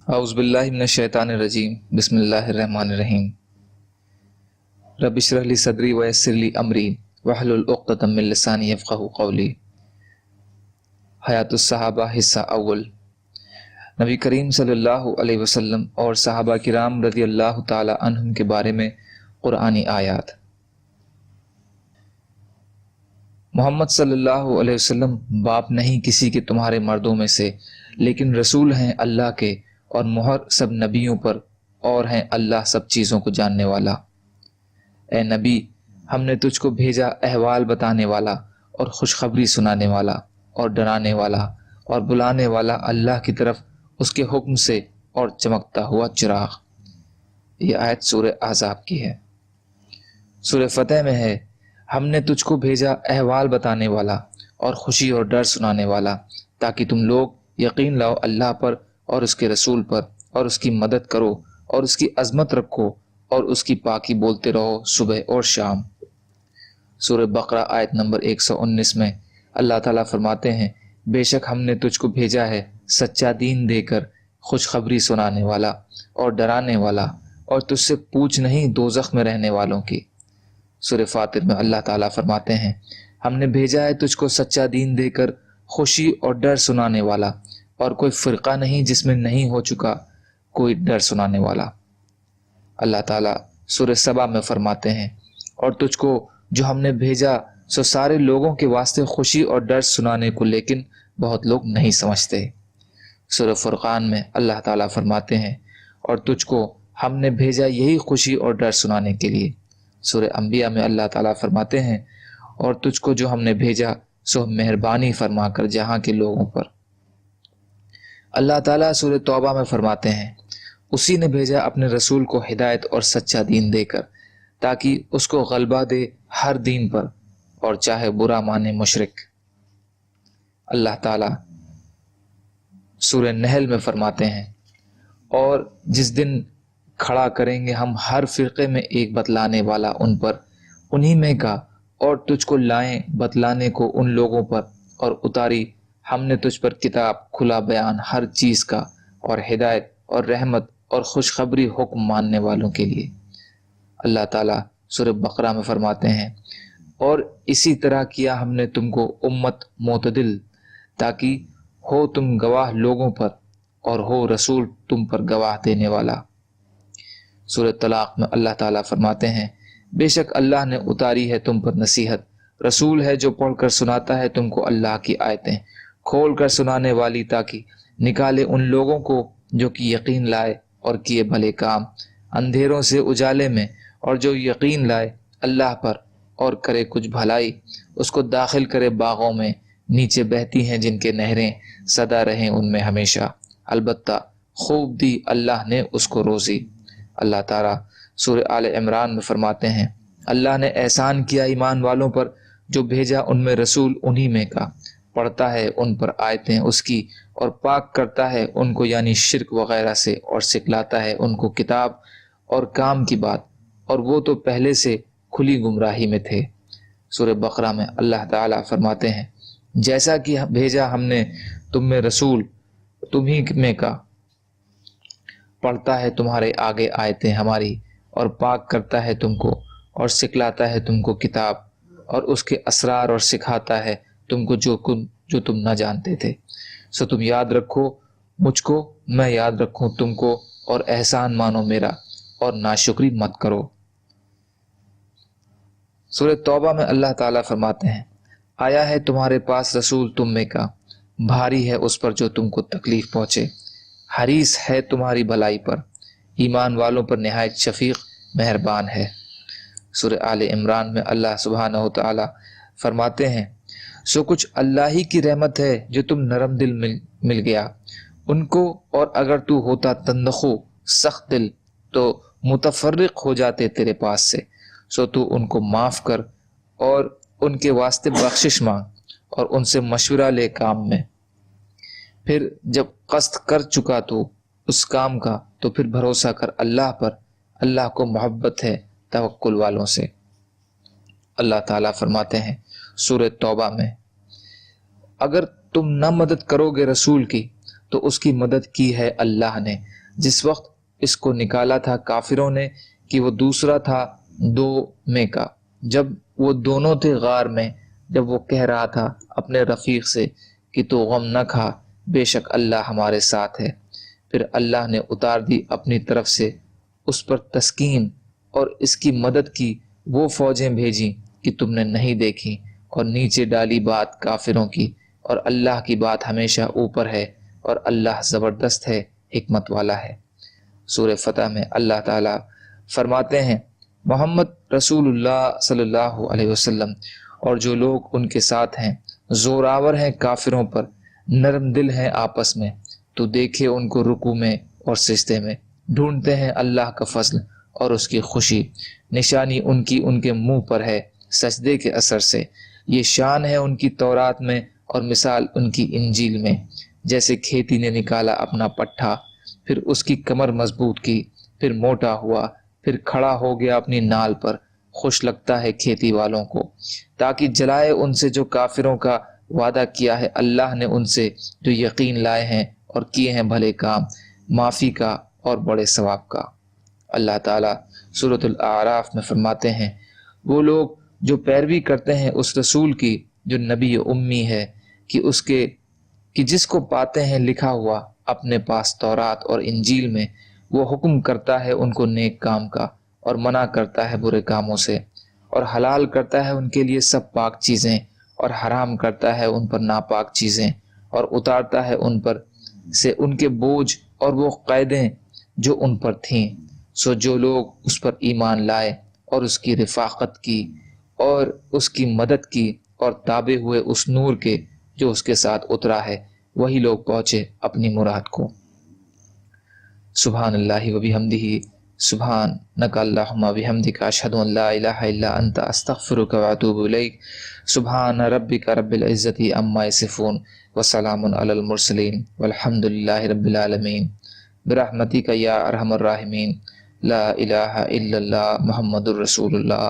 اعوذ باللہ من الشیطان الرجیم بسم اللہ الرحمن الرحیم رب اشرح لی صدری ویسر لی امری واحلل عقدۃ من لسانی یفقہوا قولی۔ حیات الصحابہ حصہ اول۔ نبی کریم صلی اللہ علیہ وسلم اور صحابہ کرام رضی اللہ تعالی عنہم کے بارے میں قرآنی آیات۔ محمد صلی اللہ علیہ وسلم باپ نہیں کسی کے تمہارے مردوں میں سے، لیکن رسول ہیں اللہ کے اور مہر سب نبیوں پر، اور ہیں اللہ سب چیزوں کو جاننے والا۔ اے نبی، ہم نے تجھ کو بھیجا احوال بتانے والا اور خوشخبری سنانے والا اور ڈرانے والا اور بلانے والا اللہ کی طرف اس کے حکم سے، اور چمکتا ہوا چراغ۔ یہ آیت سورہ احزاب کی ہے۔ سورہ فتح میں ہے، ہم نے تجھ کو بھیجا احوال بتانے والا اور خوشی اور ڈر سنانے والا، تاکہ تم لوگ یقین لاؤ اللہ پر اور اس کے رسول پر، اور اس کی مدد کرو اور اس کی عظمت رکھو اور اس کی پاکی بولتے رہو صبح اور شام۔ سورہ بقرہ آیت نمبر 119 میں اللہ تعالیٰ فرماتے ہیں، بے شک ہم نے تجھ کو بھیجا ہے سچا دین دے کر، خوشخبری سنانے والا اور ڈرانے والا، اور تجھ سے پوچھ نہیں دوزخ میں رہنے والوں کی۔ سورہ فاطر میں اللہ تعالیٰ فرماتے ہیں، ہم نے بھیجا ہے تجھ کو سچا دین دے کر، خوشی اور ڈر سنانے والا، اور کوئی فرقہ نہیں جس میں نہیں ہو چکا کوئی ڈر سنانے والا۔ اللہ تعالیٰ سورہ سبا میں فرماتے ہیں، اور تجھ کو جو ہم نے بھیجا سو سارے لوگوں کے واسطے خوشی اور ڈر سنانے کو، لیکن بہت لوگ نہیں سمجھتے۔ سورہ فرقان میں اللہ تعالیٰ فرماتے ہیں، اور تجھ کو ہم نے بھیجا یہی خوشی اور ڈر سنانے کے لیے۔ سورہ انبیاء میں اللہ تعالیٰ فرماتے ہیں، اور تجھ کو جو ہم نے بھیجا سو مہربانی فرما کر جہاں کے لوگوں پر۔ اللہ تعالیٰ سورہ توبہ میں فرماتے ہیں، اسی نے بھیجا اپنے رسول کو ہدایت اور سچا دین دے کر، تاکہ اس کو غلبہ دے ہر دین پر، اور چاہے برا مانے مشرک۔ اللہ تعالیٰ سورہ نحل میں فرماتے ہیں، اور جس دن کھڑا کریں گے ہم ہر فرقے میں ایک بتلانے والا ان پر، انہی میں کا، اور تجھ کو لائیں بتلانے کو ان لوگوں پر، اور اتاری ہم نے تجھ پر کتاب کھلا بیان ہر چیز کا، اور ہدایت اور رحمت اور خوشخبری حکم ماننے والوں کے لیے۔ اللہ تعالیٰ سورہ بقرہ میں فرماتے ہیں، اور اسی طرح کیا ہم نے تم کو امت معتدل، تاکہ ہو تم گواہ لوگوں پر، اور ہو رسول تم پر گواہ دینے والا۔ سورہ طلاق میں اللہ تعالیٰ فرماتے ہیں، بے شک اللہ نے اتاری ہے تم پر نصیحت، رسول ہے جو پڑھ کر سناتا ہے تم کو اللہ کی آیتیں، کھول کر سنانے والی، تاکہ نکالے ان لوگوں کو جو کہ یقین لائے اور کیے بھلے کام، اندھیروں سے اجالے میں، اور جو یقین لائے اللہ پر اور کرے کچھ بھلائی، اس کو داخل کرے باغوں میں، نیچے بہتی ہیں جن کے نہریں، سدا رہیں ان میں ہمیشہ، البتہ خوب دی اللہ نے اس کو روزی۔ اللہ تعالیٰ سورہ آل عمران میں فرماتے ہیں، اللہ نے احسان کیا ایمان والوں پر، جو بھیجا ان میں رسول انہی میں کا، پڑھتا ہے ان پر آیتیں اس کی، اور پاک کرتا ہے ان کو یعنی شرک وغیرہ سے، اور سکھلاتا ہے ان کو کتاب اور کام کی بات، اور وہ تو پہلے سے کھلی گمراہی میں تھے۔ سورہ بقرہ میں اللہ تعالیٰ فرماتے ہیں، جیسا کہ بھیجا ہم نے تم میں رسول تمہیں میں کا، پڑھتا ہے تمہارے آگے آیتیں ہماری، اور پاک کرتا ہے تم کو، اور سکھلاتا ہے تم کو کتاب اور اس کے اسرار، اور سکھاتا ہے تم کو جو تم نہ جانتے تھے، سو تم یاد رکھو مجھ کو، میں یاد رکھوں تم کو، اور احسان مانو میرا، اور ناشکری مت کرو۔ سورہ توبہ میں اللہ تعالیٰ فرماتے ہیں، آیا ہے تمہارے پاس رسول تم میں کا، بھاری ہے اس پر جو تم کو تکلیف پہنچے، حریص ہے تمہاری بھلائی پر، ایمان والوں پر نہایت شفیق مہربان ہے۔ سورہ آل عمران میں اللہ سبحانہ و تعالی فرماتے ہیں، سو کچھ اللہ ہی کی رحمت ہے جو تم نرم دل مل گیا ان کو، اور اگر تو ہوتا تندخو سخت دل تو متفرق ہو جاتے تیرے پاس سے، سو تو ان کو معاف کر، اور ان کے واسطے بخشش مانگ، اور ان سے مشورہ لے کام میں، پھر جب قصد کر چکا تو اس کام کا، تو پھر بھروسہ کر اللہ پر، اللہ کو محبت ہے توکل والوں سے۔ اللہ تعالیٰ فرماتے ہیں سورہ توبہ میں، اگر تم نہ مدد کرو گے رسول کی تو اس کی مدد کی ہے اللہ نے۔ جس وقت اس کو نکالا تھا کافروں نے کہ وہ دوسرا تھا 2 میں کا، جب وہ دونوں تھے غار میں، جب وہ کہہ رہا تھا اپنے رفیق سے کہ تو غم نہ کھا، بے شک اللہ ہمارے ساتھ ہے۔ پھر اللہ نے اتار دی اپنی طرف سے اس پر تسکین اور اس کی مدد کی وہ فوجیں بھیجیں کہ تم نے نہیں دیکھی، اور نیچے ڈالی بات کافروں کی، اور اللہ کی بات ہمیشہ اوپر ہے، اور اللہ زبردست ہے، حکمت والا ہے۔ سورہ فتح میں اللہ تعالیٰ فرماتے ہیں محمد رسول اللہ صلی اللہ علیہ وسلم اور جو لوگ ان کے ساتھ ہیں زوراور ہیں کافروں پر، نرم دل ہیں آپس میں، تو دیکھے ان کو رکوع میں اور سجدے میں، ڈھونڈتے ہیں اللہ کا فضل اور اس کی خوشی، نشانی ان کی ان کے منہ پر ہے سجدے کے اثر سے۔ یہ شان ہے ان کی تورات میں اور مثال ان کی انجیل میں، جیسے کھیتی نے نکالا اپنا پٹھا، پھر اس کی کمر مضبوط کی، پھر موٹا ہوا، پھر کھڑا ہو گیا اپنی نال پر، خوش لگتا ہے کھیتی والوں کو، تاکہ جلائے ان سے جو کافروں کا وعدہ کیا ہے اللہ نے ان سے جو یقین لائے ہیں اور کیے ہیں بھلے کام، معافی کا اور بڑے ثواب کا۔ اللہ تعالیٰ سورۃ الاعراف میں فرماتے ہیں وہ لوگ جو پیروی کرتے ہیں اس رسول کی جو نبی امی ہے کہ جس کو پاتے ہیں لکھا ہوا اپنے پاس تورات اور انجیل میں، وہ حکم کرتا ہے ان کو نیک کام کا اور منع کرتا ہے برے کاموں سے، اور حلال کرتا ہے ان کے لیے سب پاک چیزیں اور حرام کرتا ہے ان پر ناپاک چیزیں، اور اتارتا ہے ان پر سے ان کے بوجھ اور وہ قیدیں جو ان پر تھیں۔ سو جو لوگ اس پر ایمان لائے اور اس کی رفاقت کی اور اس کی مدد کی اور تابع ہوئے اس نور کے جو اس کے ساتھ اترا ہے، وہی لوگ پہنچے اپنی مراد کو۔ سبحان اللہ و بحمدہ، سبحانک اللہم و بحمدک، اشہد ان لا الہ الا انت، استغفرک و اتوب الیک۔ سبحان ربک رب العزت عما یصفون وسلام علی المرسلین والحمد للہ رب العالمین، برحمتک یا ارحم الراحمین، لا الہ الا اللہ محمد الرسول اللہ۔